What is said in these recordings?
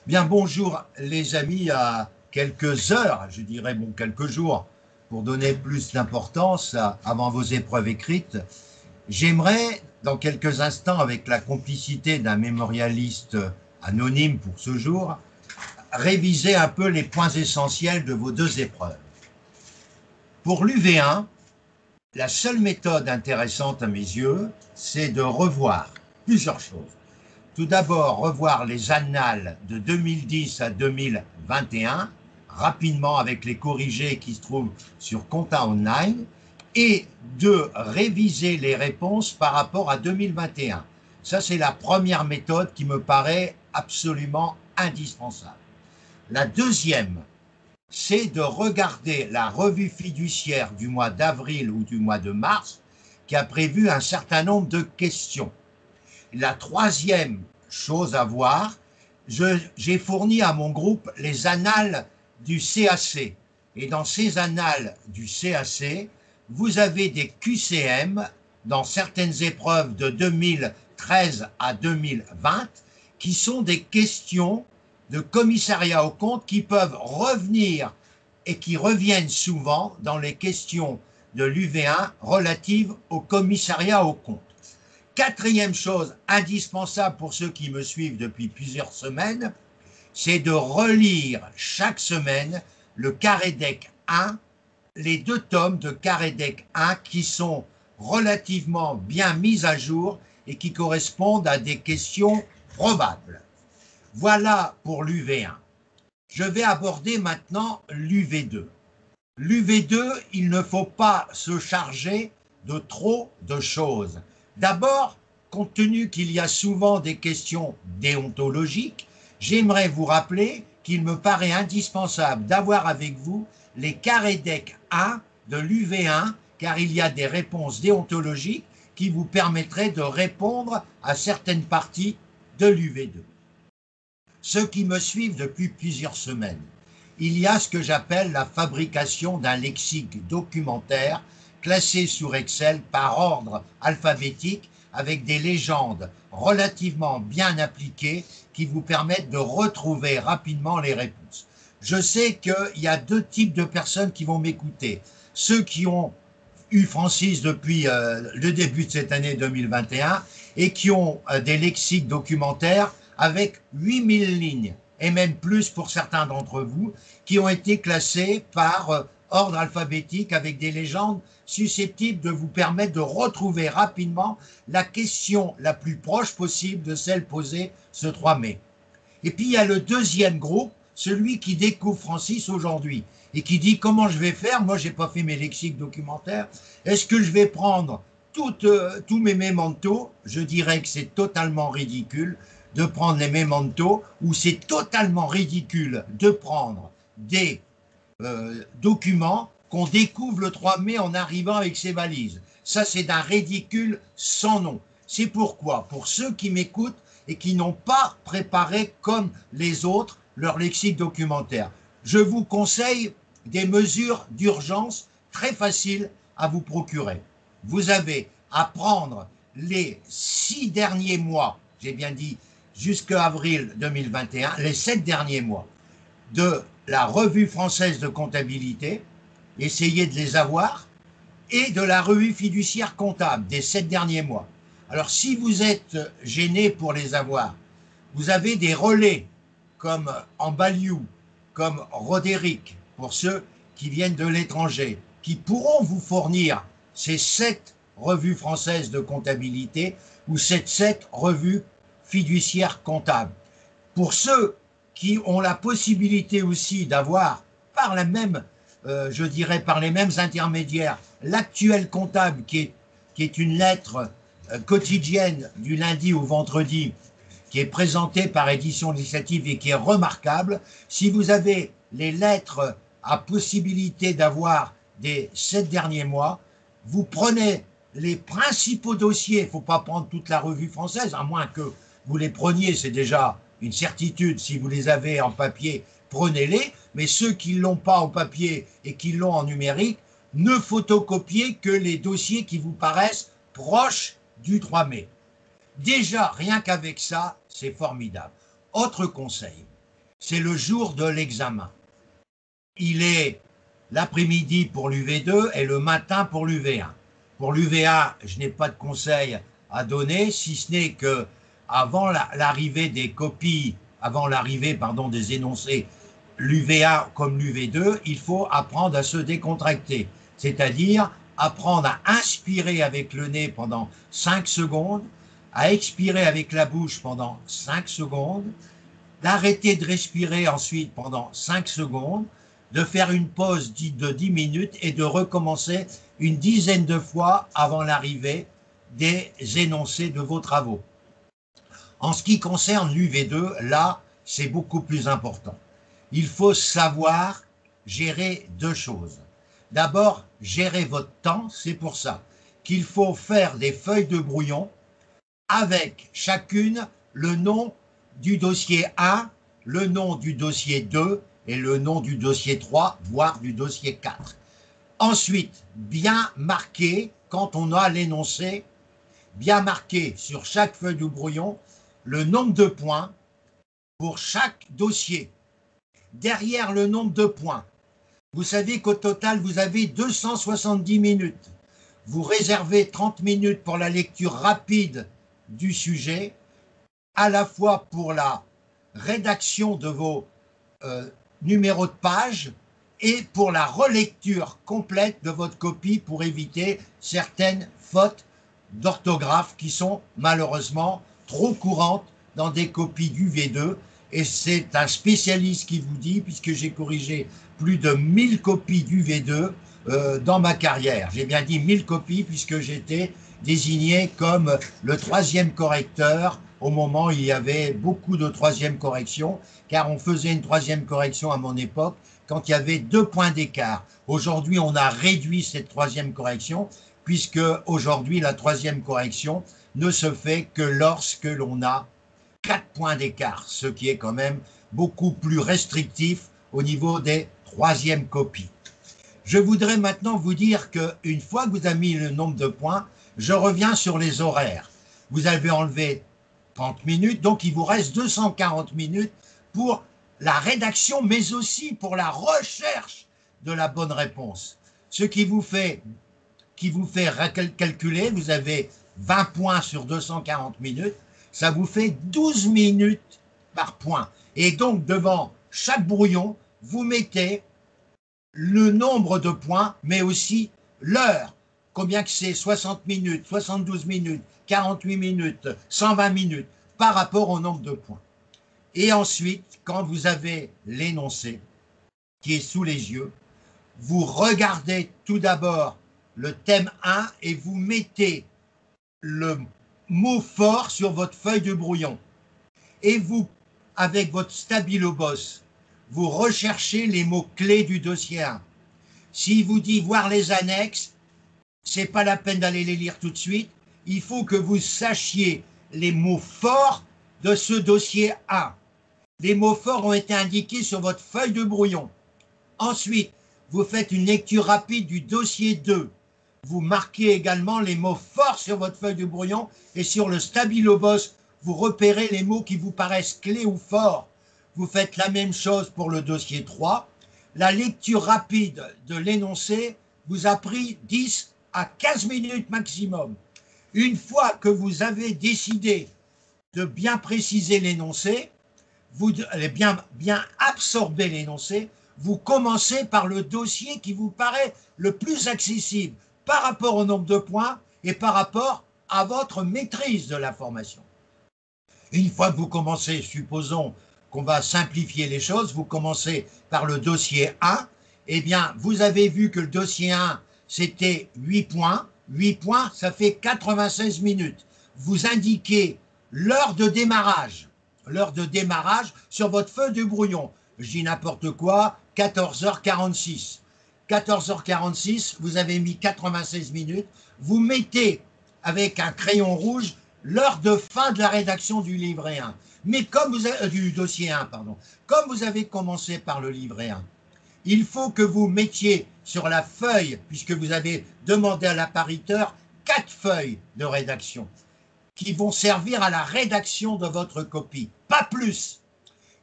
Bien, bonjour les amis, à quelques heures, je dirais bon quelques jours, pour donner plus d'importance avant vos épreuves écrites. J'aimerais, dans quelques instants, avec la complicité d'un mémorialiste anonyme pour ce jour, réviser un peu les points essentiels de vos deux épreuves. Pour l'UV1, la seule méthode intéressante à mes yeux, c'est de revoir plusieurs choses. Tout d'abord, revoir les annales de 2010 à 2021, rapidement avec les corrigés qui se trouvent sur Compta Online, et de réviser les réponses par rapport à 2021. Ça, c'est la première méthode qui me paraît absolument indispensable. La deuxième, c'est de regarder la revue fiduciaire du mois d'avril ou du mois de mars, qui a prévu un certain nombre de questions. La troisième chose à voir, j'ai fourni à mon groupe les annales du CAC. Et dans ces annales du CAC, vous avez des QCM dans certaines épreuves de 2013 à 2020 qui sont des questions de commissariat aux comptes qui peuvent revenir et qui reviennent souvent dans les questions de l'UV1 relatives au commissariat aux comptes. Quatrième chose indispensable pour ceux qui me suivent depuis plusieurs semaines, c'est de relire chaque semaine le Carédec 1, les deux tomes de Carédec 1 qui sont relativement bien mis à jour et qui correspondent à des questions probables. Voilà pour l'UV1. Je vais aborder maintenant l'UV2. L'UV2, il ne faut pas se charger de trop de choses. D'abord, compte tenu qu'il y a souvent des questions déontologiques, j'aimerais vous rappeler qu'il me paraît indispensable d'avoir avec vous les Carédec 1 de l'UV1, car il y a des réponses déontologiques qui vous permettraient de répondre à certaines parties de l'UV2. Ceux qui me suivent depuis plusieurs semaines, il y a ce que j'appelle la fabrication d'un lexique documentaire classé sur Excel par ordre alphabétique avec des légendes relativement bien appliquées qui vous permettent de retrouver rapidement les réponses. Je sais qu'il y a deux types de personnes qui vont m'écouter. Ceux qui ont eu Francis depuis le début de cette année 2021 et qui ont des lexiques documentaires avec 8000 lignes et même plus pour certains d'entre vous, qui ont été classés par ordre alphabétique avec des légendes susceptibles de vous permettre de retrouver rapidement la question la plus proche possible de celle posée ce 3 mai. Et puis il y a le deuxième groupe, celui qui découvre Francis aujourd'hui et qui dit comment je vais faire, moi j'ai pas fait mes lexiques documentaires, est-ce que je vais prendre tous mes mémentos? Je dirais que c'est totalement ridicule de prendre les mémentos, ou c'est totalement ridicule de prendre des documents qu'on découvre le 3 mai en arrivant avec ses valises. Ça, c'est d'un ridicule sans nom. C'est pourquoi, pour ceux qui m'écoutent et qui n'ont pas préparé comme les autres leur lexique documentaire, je vous conseille des mesures d'urgence très faciles à vous procurer. Vous avez à prendre les 6 derniers mois, j'ai bien dit jusqu'à avril 2021, les 7 derniers mois de la revue française de comptabilité, essayez de les avoir, et de la revue fiduciaire comptable des 7 derniers mois. Alors si vous êtes gêné pour les avoir, vous avez des relais comme Ambaliou, comme Roderick, pour ceux qui viennent de l'étranger, qui pourront vous fournir ces 7 revues françaises de comptabilité ou ces 7 revues fiduciaires comptables. Pour ceux qui ont la possibilité aussi d'avoir par la même, je dirais par les mêmes intermédiaires, l'actuel comptable qui est une lettre quotidienne du lundi au vendredi, qui est présentée par Édition Législative et qui est remarquable. Si vous avez les lettres à possibilité d'avoir des 7 derniers mois, vous prenez les principaux dossiers, il ne faut pas prendre toute la revue française, à moins que vous les preniez, c'est déjà une certitude, si vous les avez en papier, prenez-les, mais ceux qui ne l'ont pas en papier et qui l'ont en numérique, ne photocopiez que les dossiers qui vous paraissent proches du 3 mai. Déjà, rien qu'avec ça, c'est formidable. Autre conseil, c'est le jour de l'examen. Il est l'après-midi pour l'UV2 et le matin pour l'UV1. Pour l'UV1, je n'ai pas de conseil à donner, si ce n'est que avant l'arrivée des copies, avant l'arrivée des énoncés, l'UV1 comme l'UV2, il faut apprendre à se décontracter, c'est-à-dire apprendre à inspirer avec le nez pendant 5 secondes, à expirer avec la bouche pendant 5 secondes, d'arrêter de respirer ensuite pendant 5 secondes, de faire une pause de 10 minutes et de recommencer une dizaine de fois avant l'arrivée des énoncés de vos travaux. En ce qui concerne l'UV2, là, c'est beaucoup plus important. Il faut savoir gérer deux choses. D'abord, gérer votre temps, c'est pour ça qu'il faut faire des feuilles de brouillon avec chacune le nom du dossier 1, le nom du dossier 2 et le nom du dossier 3, voire du dossier 4. Ensuite, bien marquer, quand on a l'énoncé, bien marquer sur chaque feuille de brouillon le nombre de points pour chaque dossier. Derrière le nombre de points, vous savez qu'au total, vous avez 270 minutes. Vous réservez 30 minutes pour la lecture rapide du sujet, à la fois pour la rédaction de vos numéros de page et pour la relecture complète de votre copie pour éviter certaines fautes d'orthographe qui sont malheureusement trop courantes dans des copies du V2. Et c'est un spécialiste qui vous dit, puisque j'ai corrigé plus de 1000 copies du V2 dans ma carrière. J'ai bien dit 1000 copies puisque j'étais désigné comme le 3e correcteur au moment où il y avait beaucoup de 3e corrections, car on faisait une 3e correction à mon époque quand il y avait 2 points d'écart. Aujourd'hui, on a réduit cette 3e correction, puisque aujourd'hui, la 3e correction ne se fait que lorsque l'on a 4 points d'écart, ce qui est quand même beaucoup plus restrictif au niveau des 3e copies. Je voudrais maintenant vous dire qu'une fois que vous avez mis le nombre de points, je reviens sur les horaires. Vous avez enlevé 30 minutes, donc il vous reste 240 minutes pour la rédaction, mais aussi pour la recherche de la bonne réponse. Ce qui vous fait calculer, vous avez 20 points sur 240 minutes, ça vous fait 12 minutes par point. Et donc, devant chaque brouillon, vous mettez le nombre de points, mais aussi l'heure. Combien que c'est 60 minutes, 72 minutes, 48 minutes, 120 minutes, par rapport au nombre de points. Et ensuite, quand vous avez l'énoncé qui est sous les yeux, vous regardez tout d'abord le thème 1 et vous mettez le mot fort sur votre feuille de brouillon. Et vous, avec votre stabilo boss, vous recherchez les mots-clés du dossier 1. S'il vous dit voir les annexes, c'est pas la peine d'aller les lire tout de suite. Il faut que vous sachiez les mots forts de ce dossier 1. Les mots forts ont été indiqués sur votre feuille de brouillon. Ensuite, vous faites une lecture rapide du dossier 2. Vous marquez également les mots forts sur votre feuille de brouillon et sur le stabilo boss, vous repérez les mots qui vous paraissent clés ou forts. Vous faites la même chose pour le dossier 3. La lecture rapide de l'énoncé vous a pris 10 à 15 minutes maximum. Une fois que vous avez décidé de bien préciser l'énoncé, vous allez bien absorber l'énoncé, vous commencez par le dossier qui vous paraît le plus accessible par rapport au nombre de points et par rapport à votre maîtrise de l'information. Une fois que vous commencez, supposons qu'on va simplifier les choses, vous commencez par le dossier 1, eh bien, vous avez vu que le dossier 1, c'était 8 points. 8 points, ça fait 96 minutes. Vous indiquez l'heure de démarrage sur votre feuille de brouillon. Je dis n'importe quoi, 14h46. 14h46, vous avez mis 96 minutes. Vous mettez avec un crayon rouge l'heure de fin de la rédaction du livret 1. Mais comme vous avez, du dossier 1, pardon. Comme vous avez commencé par le livret 1, il faut que vous mettiez sur la feuille, puisque vous avez demandé à l'appariteur 4 feuilles de rédaction qui vont servir à la rédaction de votre copie, pas plus.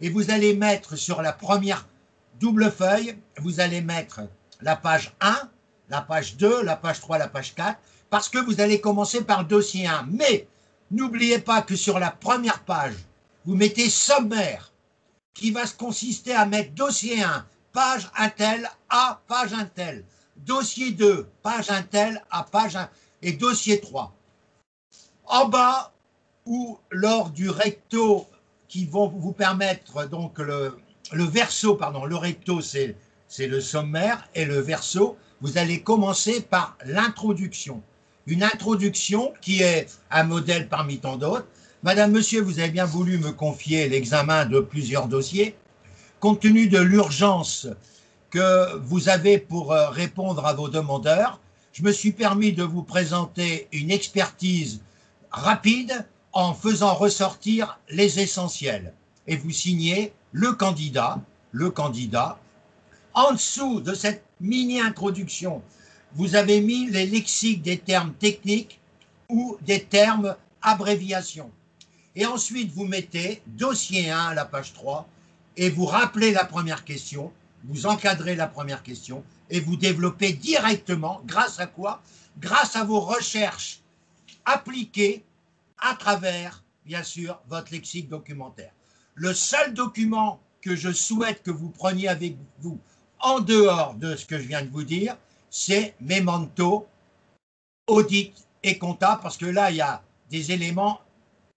et vous allez mettre sur la première double feuille, vous allez mettre la page 1, la page 2, la page 3, la page 4, parce que vous allez commencer par dossier 1. Mais n'oubliez pas que sur la première page, vous mettez sommaire, qui va se consister à mettre dossier 1, page un tel, à page un tel, dossier 2, page un tel, à page 1, et dossier 3. En bas, ou lors du recto, qui vont vous permettre, donc le verso, pardon, le recto c'est le sommaire, et le verso, vous allez commencer par l'introduction. Une introduction qui est un modèle parmi tant d'autres. Madame, monsieur, vous avez bien voulu me confier l'examen de plusieurs dossiers. Compte tenu de l'urgence que vous avez pour répondre à vos demandeurs, je me suis permis de vous présenter une expertise rapide en faisant ressortir les essentiels. Et vous signez le candidat. En dessous de cette mini-introduction, vous avez mis les lexiques des termes techniques ou des termes abréviations. Et ensuite, vous mettez dossier 1 à la page 3 et vous rappelez la première question, vous encadrez la première question et vous développez directement, grâce à quoi? Grâce à vos recherches appliquées à travers, bien sûr, votre lexique documentaire. Le seul document que je souhaite que vous preniez avec vous, en dehors de ce que je viens de vous dire, c'est Memento, audit et compta, parce que là, il y a des éléments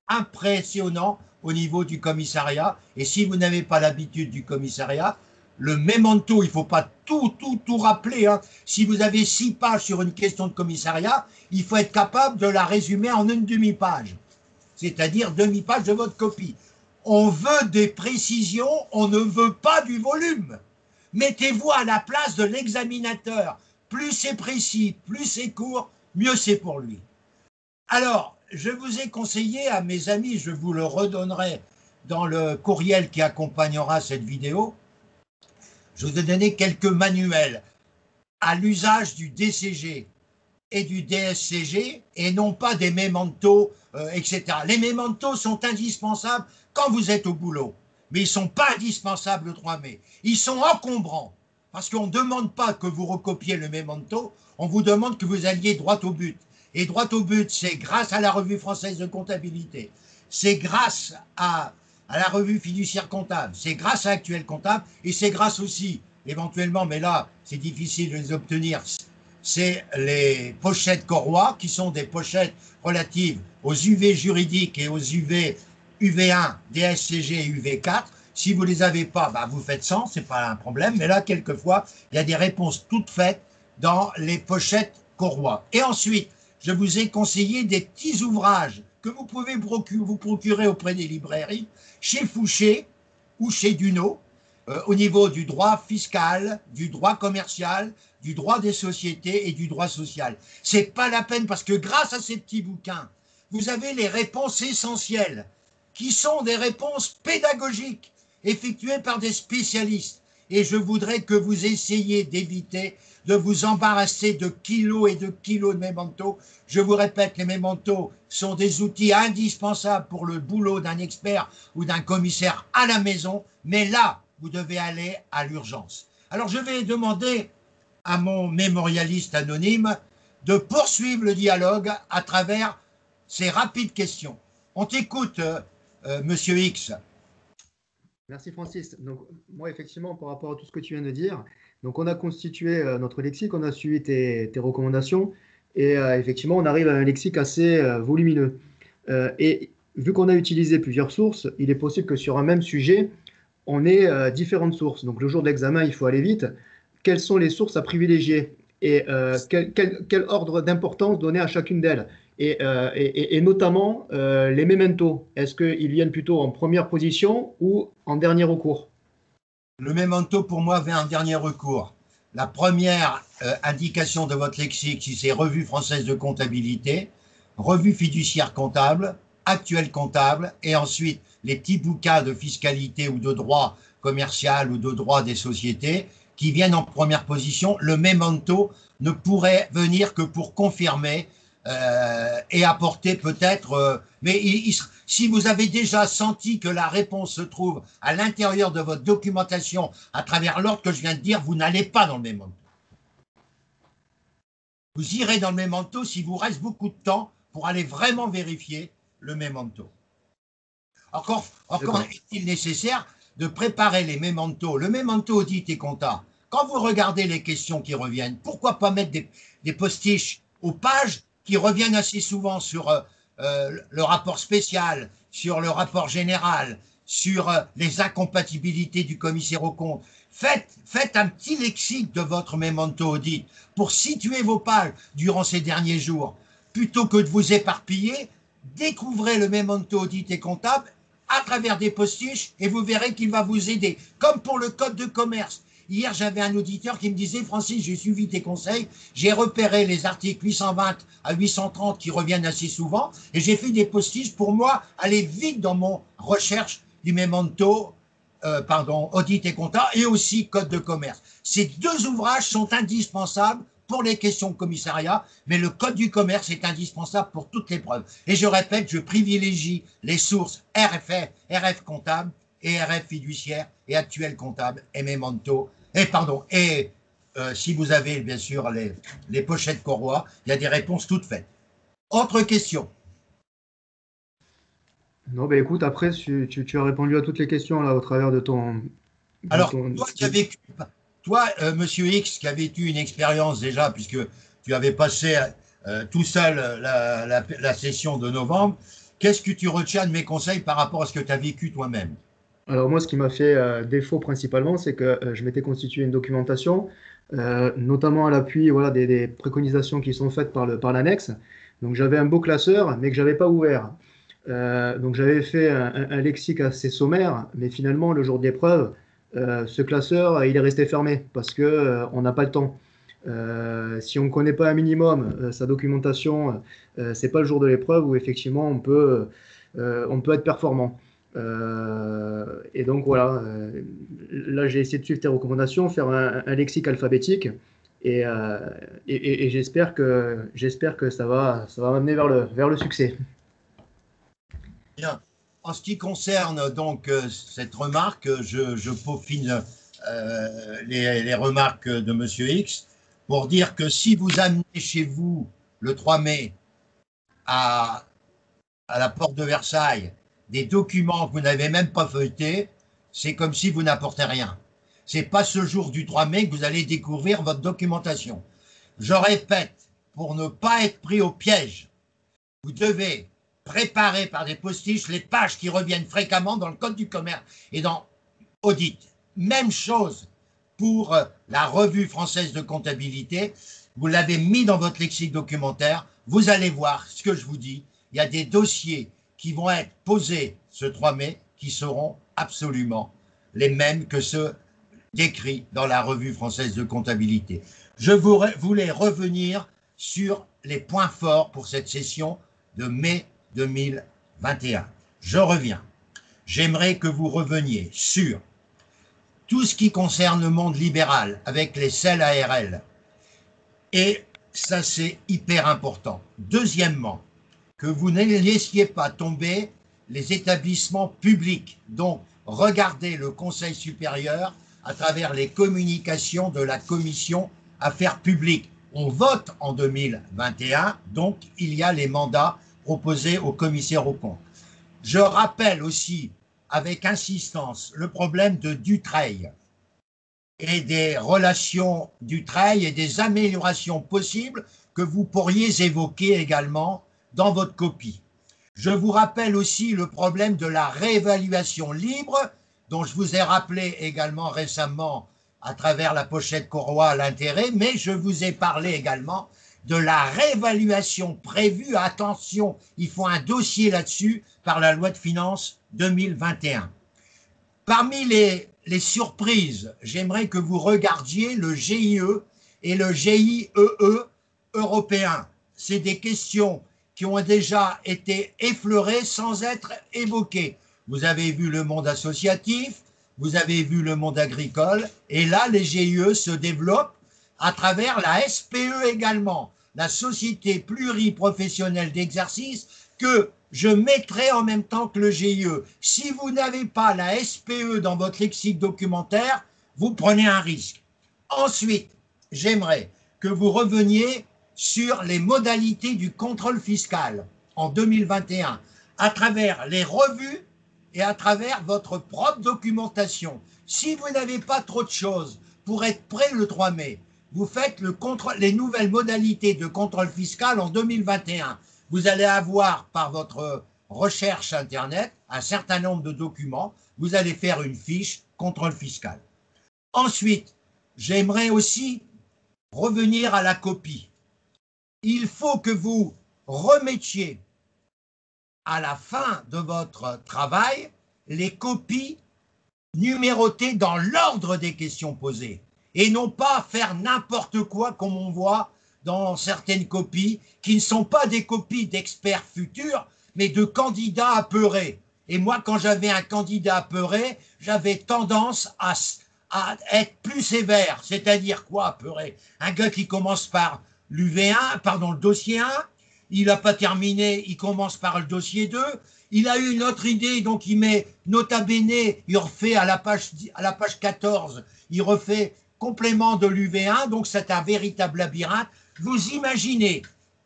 impressionnants au niveau du commissariat. Et si vous n'avez pas l'habitude du commissariat, le Memento, il ne faut pas tout rappeler. Hein. Si vous avez 6 pages sur une question de commissariat, il faut être capable de la résumer en une demi-page, c'est-à-dire demi-page de votre copie. On veut des précisions, on ne veut pas du volume. Mettez-vous à la place de l'examinateur. Plus c'est précis, plus c'est court, mieux c'est pour lui. Alors, je vous ai conseillé à mes amis, je vous le redonnerai dans le courriel qui accompagnera cette vidéo, je vous ai donné quelques manuels à l'usage du DCG et du DSCG et non pas des mémentos, etc. Les mémentos sont indispensables quand vous êtes au boulot, mais ils ne sont pas indispensables le 3 mai. Ils sont encombrants parce qu'on ne demande pas que vous recopiez le mémento, on vous demande que vous alliez droit au but. Et droit au but, c'est grâce à la revue française de comptabilité, c'est grâce à la revue fiduciaire comptable, c'est grâce à Actuel Comptable et c'est grâce aussi, éventuellement, mais là, c'est difficile de les obtenir, c'est les pochettes Corroy, qui sont des pochettes relatives aux UV juridiques et aux UV UV1, DSCG et UV4. Si vous ne les avez pas, bah vous faites 100, ce n'est pas un problème. Mais là, quelquefois, il y a des réponses toutes faites dans les pochettes Corroy. Et ensuite, je vous ai conseillé des petits ouvrages que vous pouvez vous procurer auprès des librairies, chez Fouché ou chez Duno, au niveau du droit fiscal, du droit commercial, du droit des sociétés et du droit social. Ce n'est pas la peine parce que grâce à ces petits bouquins, vous avez les réponses essentielles qui sont des réponses pédagogiques effectuées par des spécialistes. Et je voudrais que vous essayiez d'éviter de vous embarrasser de kilos et de kilos de mémentos. Je vous répète, les mémentos sont des outils indispensables pour le boulot d'un expert ou d'un commissaire à la maison, mais là, vous devez aller à l'urgence. Alors, je vais demander à mon mémorialiste anonyme de poursuivre le dialogue à travers ces rapides questions. On t'écoute, Monsieur X. Merci Francis. Donc, moi, effectivement, par rapport à tout ce que tu viens de dire, donc on a constitué notre lexique, on a suivi tes recommandations et effectivement, on arrive à un lexique assez volumineux. Et vu qu'on a utilisé plusieurs sources, il est possible que sur un même sujet, on ait différentes sources. Donc, le jour de l'examen, il faut aller vite. Quelles sont les sources à privilégier et quel ordre d'importance donner à chacune d'elles et notamment les mémentos. Est-ce qu'ils viennent plutôt en première position ou en dernier recours? Le mémento, pour moi, vient en dernier recours. La première indication de votre lexique, si c'est revue française de comptabilité, revue fiduciaire comptable, Actuel Comptable, et ensuite les petits bouquins de fiscalité ou de droit commercial ou de droit des sociétés qui viennent en première position. Le mémento ne pourrait venir que pour confirmer et apporter peut-être, mais Si vous avez déjà senti que la réponse se trouve à l'intérieur de votre documentation à travers l'ordre que je viens de dire, vous n'allez pas dans le memento. Vous irez dans le memento s'il vous reste beaucoup de temps pour aller vraiment vérifier le memento. Encore est-il nécessaire de préparer les mementos, le memento audit et compta. Quand vous regardez les questions qui reviennent, pourquoi pas mettre des postiches aux pages qui reviennent assez souvent sur le rapport spécial, sur le rapport général, sur les incompatibilités du commissaire aux comptes. Faites un petit lexique de votre memento audit pour situer vos pages durant ces derniers jours. Plutôt que de vous éparpiller, découvrez le memento audit et comptable à travers des postiches et vous verrez qu'il va vous aider. Comme pour le code de commerce. Hier, j'avais un auditeur qui me disait « Francis, j'ai suivi tes conseils, j'ai repéré les articles 820 à 830 qui reviennent assez souvent et j'ai fait des postiches pour moi aller vite dans mon recherche du memento, audit et compta et aussi code de commerce. » Ces deux ouvrages sont indispensables pour les questions de commissariat, mais le code du commerce est indispensable pour toutes les preuves. Et je répète, je privilégie les sources RF comptable et RF fiduciaire et actuel comptable et memento. Si vous avez bien sûr les pochettes Corroy, il y a des réponses toutes faites. Autre question? Non, ben écoute, après, tu as répondu à toutes les questions là au travers de ton. Alors, toi, Monsieur X, qui avait eu une expérience déjà, puisque tu avais passé tout seul la session de novembre, qu'est-ce que tu retiens de mes conseils par rapport à ce que tu as vécu toi-même? Alors moi, ce qui m'a fait défaut principalement, c'est que je m'étais constitué une documentation, notamment à l'appui voilà, des préconisations qui sont faites par l'annexe. Donc j'avais un beau classeur, mais que j'avais pas ouvert. Donc j'avais fait un lexique assez sommaire, mais finalement, le jour de l'épreuve, ce classeur, il est resté fermé parce que on n'a pas le temps. Si on ne connaît pas un minimum sa documentation, c'est pas le jour de l'épreuve où effectivement on peut être performant. Et donc voilà, là j'ai essayé de suivre tes recommandations, faire un lexique alphabétique et, j'espère que ça va m'amener vers le succès. Bien. En ce qui concerne donc cette remarque, je peaufine les remarques de Monsieur X pour dire que si vous amenez chez vous le 3 mai à la porte de Versailles des documents que vous n'avez même pas feuilletés, c'est comme si vous n'apportez rien. C'est pas ce jour du 3 mai que vous allez découvrir votre documentation. Je répète, pour ne pas être pris au piège, vous devez préparer par des postiches les pages qui reviennent fréquemment dans le code du commerce et dans audit. Même chose pour la revue française de comptabilité. Vous l'avez mis dans votre lexique documentaire. Vous allez voir ce que je vous dis. Il y a des dossiers qui vont être posés ce 3 mai qui seront absolument les mêmes que ceux décrits dans la revue française de comptabilité. Je voulais revenir sur les points forts pour cette session de mai 2021. Je reviens. J'aimerais que vous reveniez sur tout ce qui concerne le monde libéral avec les CEL ARL. Et ça, c'est hyper important. Deuxièmement, que vous ne laissiez pas tomber les établissements publics. Donc, regardez le Conseil supérieur à travers les communications de la Commission Affaires publiques. On vote en 2021, donc il y a les mandats proposés au commissaire aux comptes. Je rappelle aussi avec insistance le problème de Dutreil et des relations Dutreil et des améliorations possibles que vous pourriez évoquer également dans votre copie. Je vous rappelle aussi le problème de la réévaluation libre, dont je vous ai rappelé également récemment à travers la pochette Corroy l'intérêt, mais je vous ai parlé également de la réévaluation prévue, attention, il faut un dossier là-dessus par la loi de finances 2021. Parmi les surprises, j'aimerais que vous regardiez le GIE et le GIEE européen. C'est des questions qui ont déjà été effleurées sans être évoquées. Vous avez vu le monde associatif, vous avez vu le monde agricole, et là, les GIE se développent à travers la SPE également, la Société pluriprofessionnelle d'exercice, que je mettrai en même temps que le GIE. Si vous n'avez pas la SPE dans votre lexique documentaire, vous prenez un risque. Ensuite, j'aimerais que vous reveniez sur les modalités du contrôle fiscal en 2021 à travers les revues et à travers votre propre documentation. Si vous n'avez pas trop de choses pour être prêt le 3 mai, vous faites les nouvelles modalités de contrôle fiscal en 2021. Vous allez avoir par votre recherche Internet un certain nombre de documents. Vous allez faire une fiche contrôle fiscal. Ensuite, j'aimerais aussi revenir à la copie. Il faut que vous remettiez à la fin de votre travail les copies numérotées dans l'ordre des questions posées et non pas faire n'importe quoi comme on voit dans certaines copies qui ne sont pas des copies d'experts futurs mais de candidats apeurés. Et moi, quand j'avais un candidat apeuré, j'avais tendance à être plus sévère. C'est-à-dire quoi, apeuré? Un gars qui commence par l'UV1, pardon, le dossier 1, il n'a pas terminé, il commence par le dossier 2, il a eu une autre idée, donc il met nota bene, il refait à la page 14, il refait complément de l'UV1, donc c'est un véritable labyrinthe. Vous imaginez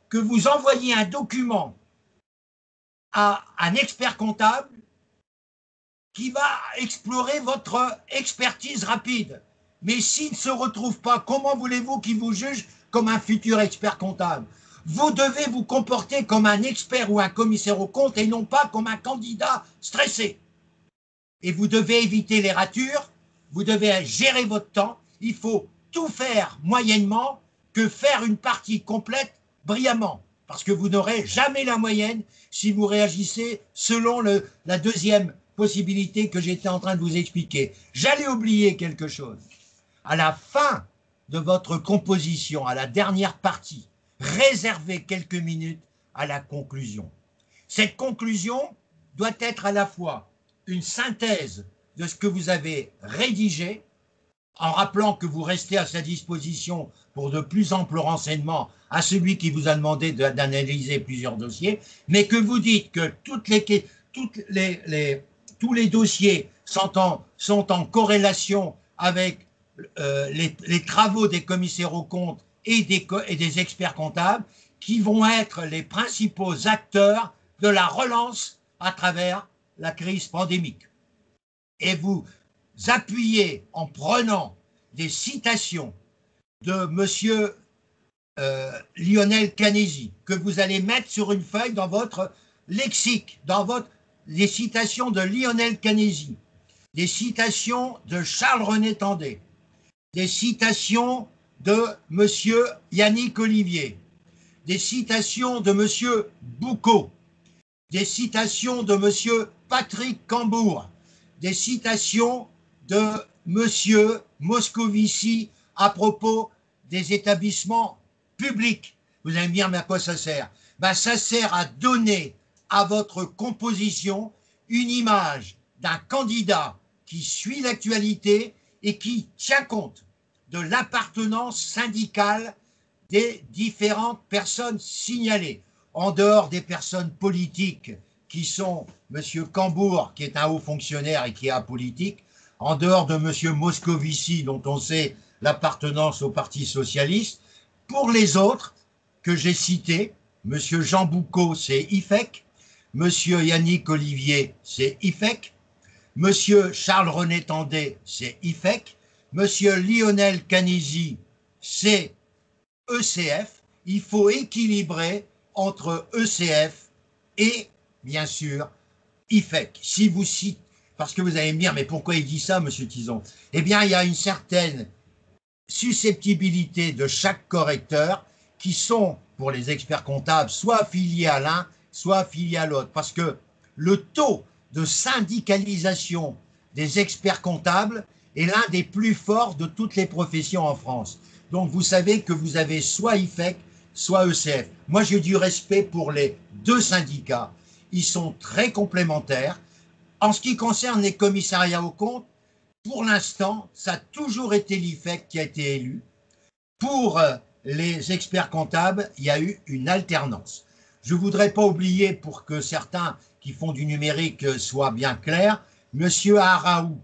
que vous envoyez un document à un expert comptable qui va explorer votre expertise rapide. Mais s'il ne se retrouve pas, comment voulez-vous qu'il vous juge comme un futur expert comptable? Vous devez vous comporter comme un expert ou un commissaire aux comptes et non pas comme un candidat stressé. Et vous devez éviter les ratures, vous devez gérer votre temps. Il faut tout faire moyennement que faire une partie complète brillamment. Parce que vous n'aurez jamais la moyenne si vous réagissez selon la deuxième possibilité que j'étais en train de vous expliquer. J'allais oublier quelque chose. À la fin de votre composition, à la dernière partie, réservez quelques minutes à la conclusion. Cette conclusion doit être à la fois une synthèse de ce que vous avez rédigé, en rappelant que vous restez à sa disposition pour de plus amples renseignements à celui qui vous a demandé d'analyser plusieurs dossiers, mais que vous dites que tous les dossiers sont en corrélation avec les travaux des commissaires aux comptes et des experts comptables qui vont être les principaux acteurs de la relance à travers la crise pandémique. Et vous appuyez en prenant des citations de monsieur Lionel Canesi que vous allez mettre sur une feuille dans votre lexique, les citations de Lionel Canesi, des citations de Charles-René Tandet, des citations de monsieur Yannick Olivier, des citations de monsieur Boucault, des citations de monsieur Patrick Cambourg, des citations de monsieur Moscovici à propos des établissements publics. Vous allez me dire, mais à quoi ça sert? Ben, ça sert à donner à votre composition une image d'un candidat qui suit l'actualité et qui tient compte de l'appartenance syndicale des différentes personnes signalées, en dehors des personnes politiques qui sont M. Cambourg, qui est un haut fonctionnaire et qui est apolitique, en dehors de M. Moscovici, dont on sait l'appartenance au Parti socialiste. Pour les autres que j'ai cités, M. Jean Boucault, c'est IFEC, M. Yannick Olivier, c'est IFEC, M. Charles-René Tandet, c'est IFEC, M. Lionel Canesi, c'est ECF. Il faut équilibrer entre ECF et, bien sûr, IFEC. Si vous citez, parce que vous allez me dire, mais pourquoi il dit ça, M. Tison? Eh bien, il y a une certaine susceptibilité de chaque correcteur qui sont, pour les experts comptables, soit affiliés à l'un, soit affiliés à l'autre. Parce que le taux de syndicalisation des experts comptables est l'un des plus forts de toutes les professions en France. Donc, vous savez que vous avez soit IFEC, soit ECF. Moi, j'ai du respect pour les deux syndicats. Ils sont très complémentaires. En ce qui concerne les commissariats aux comptes, pour l'instant, ça a toujours été l'IFEC qui a été élu. Pour les experts comptables, il y a eu une alternance. Je ne voudrais pas oublier, pour que certains qui font du numérique soient bien clairs, M. Araou,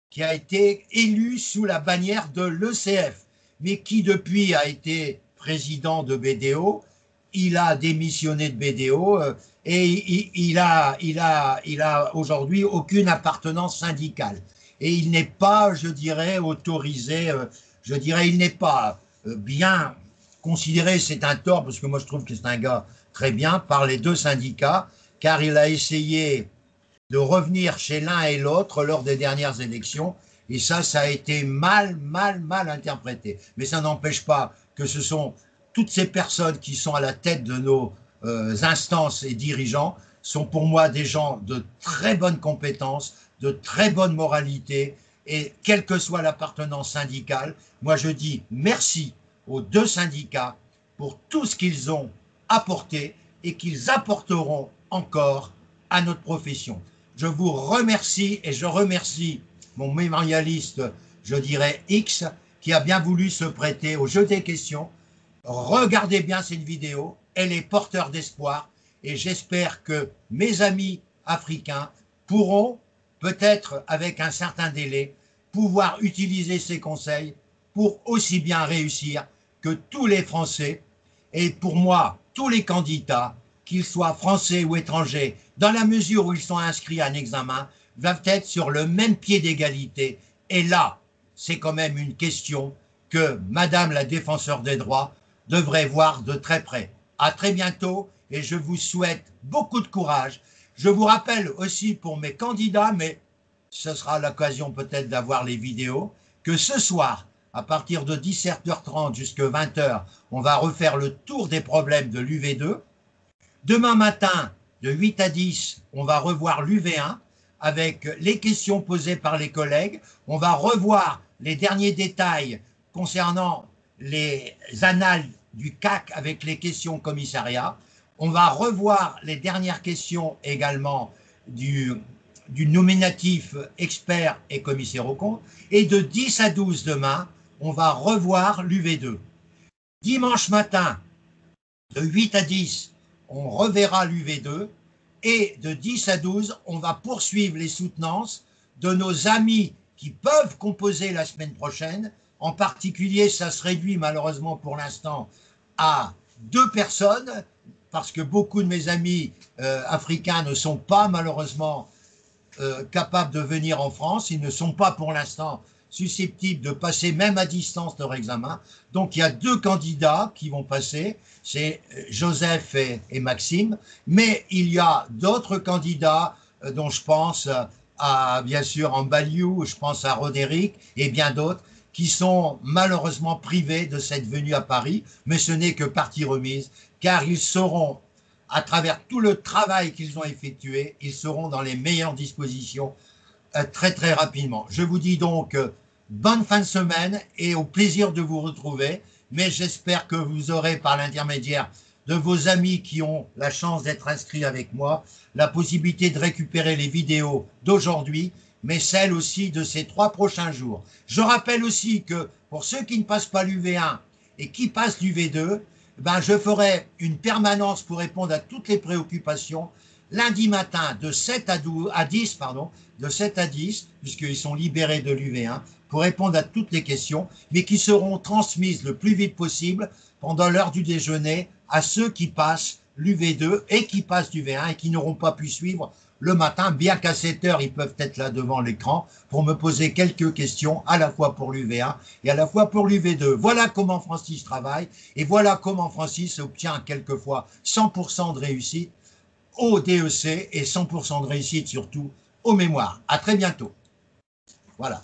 qui a été élu sous la bannière de l'ECF, mais qui depuis a été président de BDO, il a démissionné de BDO et il a aujourd'hui aucune appartenance syndicale. Et il n'est pas, je dirais, autorisé, je dirais, il n'est pas bien considéré, c'est un tort, parce que moi je trouve que c'est un gars très bien, par les deux syndicats, car il a essayé de revenir chez l'un et l'autre lors des dernières élections, et ça a été mal interprété. Mais ça n'empêche pas que ce sont toutes ces personnes qui sont à la tête de nos instances et dirigeants sont pour moi des gens de très bonnes compétences, de très bonne moralité, et quelle que soit l'appartenance syndicale, moi je dis merci aux deux syndicats pour tout ce qu'ils ont apporté et qu'ils apporteront encore à notre profession. Je vous remercie et je remercie mon mémorialiste, je dirais X, qui a bien voulu se prêter au jeu des questions. Regardez bien cette vidéo, elle est porteur d'espoir et j'espère que mes amis africains pourront, peut-être avec un certain délai, pouvoir utiliser ces conseils pour aussi bien réussir que tous les Français et pour moi, tous les candidats, qu'ils soient français ou étrangers, dans la mesure où ils sont inscrits à un examen, doivent être sur le même pied d'égalité. Et là, c'est quand même une question que Madame la défenseure des droits devrait voir de très près. À très bientôt et je vous souhaite beaucoup de courage. Je vous rappelle aussi pour mes candidats, mais ce sera l'occasion peut-être d'avoir les vidéos, que ce soir, à partir de 17h30 jusqu'à 20h, on va refaire le tour des problèmes de l'UV2. Demain matin, de 8 à 10, on va revoir l'UV1 avec les questions posées par les collègues. On va revoir les derniers détails concernant les annales du CAC avec les questions commissariat. On va revoir les dernières questions également du nominatif expert et commissaire aux comptes. Et de 10 à 12 demain, on va revoir l'UV2. Dimanche matin, de 8 à 10, on reverra l'UV2 et de 10 à 12, on va poursuivre les soutenances de nos amis qui peuvent composer la semaine prochaine. En particulier, ça se réduit malheureusement pour l'instant à 2 personnes parce que beaucoup de mes amis africains ne sont pas malheureusement capables de venir en France. Ils ne sont pas pour l'instant susceptibles de passer même à distance leur examen. Donc il y a 2 candidats qui vont passer, c'est Joseph et Maxime, mais il y a d'autres candidats dont je pense à, bien sûr, en Baliou, je pense à Roderick et bien d'autres qui sont malheureusement privés de cette venue à Paris, mais ce n'est que partie remise, car ils seront, à travers tout le travail qu'ils ont effectué, ils seront dans les meilleures dispositions très rapidement. Je vous dis donc bonne fin de semaine et au plaisir de vous retrouver, mais j'espère que vous aurez par l'intermédiaire de vos amis qui ont la chance d'être inscrits avec moi, la possibilité de récupérer les vidéos d'aujourd'hui, mais celles aussi de ces 3 prochains jours. Je rappelle aussi que pour ceux qui ne passent pas l'UV1 et qui passent l'UV2, ben je ferai une permanence pour répondre à toutes les préoccupations lundi matin de 7 à 10, de 7 à 10, puisqu'ils sont libérés de l'UV1, pour répondre à toutes les questions, mais qui seront transmises le plus vite possible pendant l'heure du déjeuner à ceux qui passent l'UV2 et qui passent l'UV1 et qui n'auront pas pu suivre le matin, bien qu'à 7 heures, ils peuvent être là devant l'écran pour me poser quelques questions, à la fois pour l'UV1 et à la fois pour l'UV2. Voilà comment Francis travaille et voilà comment Francis obtient quelquefois 100% de réussite au DEC et 100% de réussite surtout au mémoire. À très bientôt. Voilà.